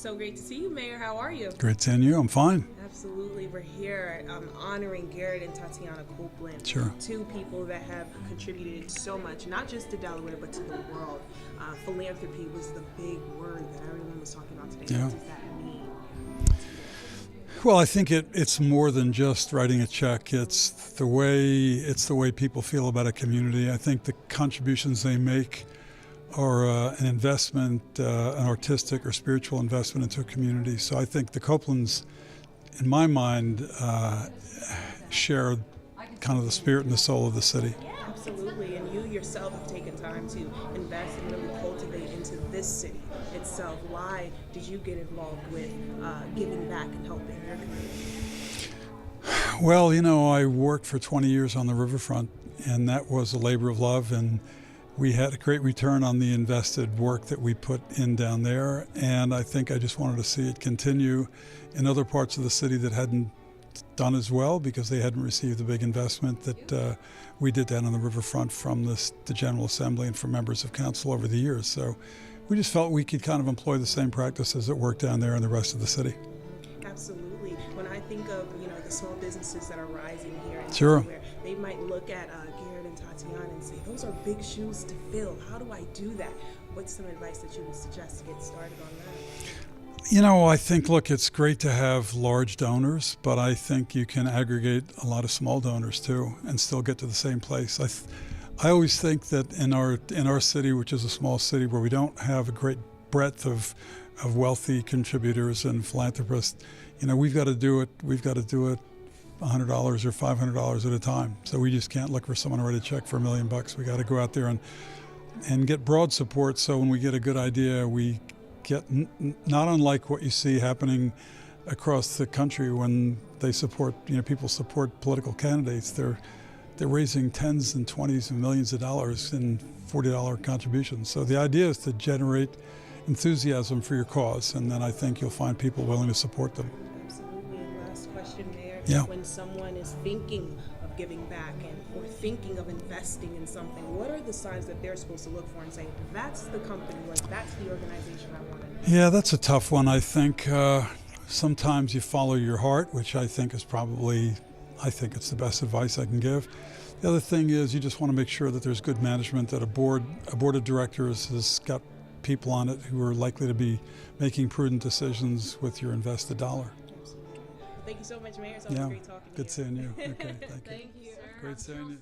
So great to see you, Mayor. How are you? Great seeing you. I'm fine. Absolutely. We're here honoring Gerret and Tatiana Copeland. Sure. Two people that have contributed so much, not just to Delaware, but to the world. Philanthropy was the big word that everyone was talking about today. Yeah. What does that mean? Well, I think it's more than just writing a check. It's the way people feel about a community. I think the contributions they make are an investment, an artistic or spiritual investment into a community. So I think the Copelands, in my mind, share kind of the spirit and the soul of the city. Absolutely, and you yourself have taken time to invest and really cultivate into this city itself. Why did you get involved with giving back and helping your community? Well, I worked for 20 years on the riverfront, and that was a labor of love, and we had a great return on the invested work that we put in down there, and I think I just wanted to see it continue in other parts of the city that hadn't done as well because they hadn't received the big investment that we did down on the riverfront from the General Assembly and from members of council over the years. So we just felt we could kind of employ the same practices that work down there in the rest of the city. Absolutely. When I think of the small businesses that are rising here in Sure. Delaware, they might look at Gerret and Tatiana and say, those are big shoes to fill. How do I do that? What's some advice that you would suggest to get started on that? I think, look, it's great to have large donors, but I think you can aggregate a lot of small donors too and still get to the same place. I always think that in our city, which is a small city where we don't have a great breadth of wealthy contributors and philanthropists, we've got to do it $100 or $500 at a time. So we just can't look for someone to write a check for $1 million. We got to go out there and get broad support. So when we get a good idea, we get not unlike what you see happening across the country when they support, people support political candidates. They're raising tens and twenties of millions of dollars in $40 contributions. So the idea is to generate enthusiasm for your cause, and then I think you'll find people willing to support them. Absolutely. And last question, Mayor. Yeah. When someone is thinking of giving back or thinking of investing in something, what are the signs that they're supposed to look for and say, that's the company, that's the organization I want to? Yeah, that's a tough one. I think sometimes you follow your heart, which I think it's the best advice I can give. The other thing is you just want to make sure that there's good management, that a board of directors has got people on it who are likely to be making prudent decisions with your invested dollar. Thank you so much, Mayor. It's always great talking to you. Good seeing you. Okay, thank you. Thank you. Great seeing you.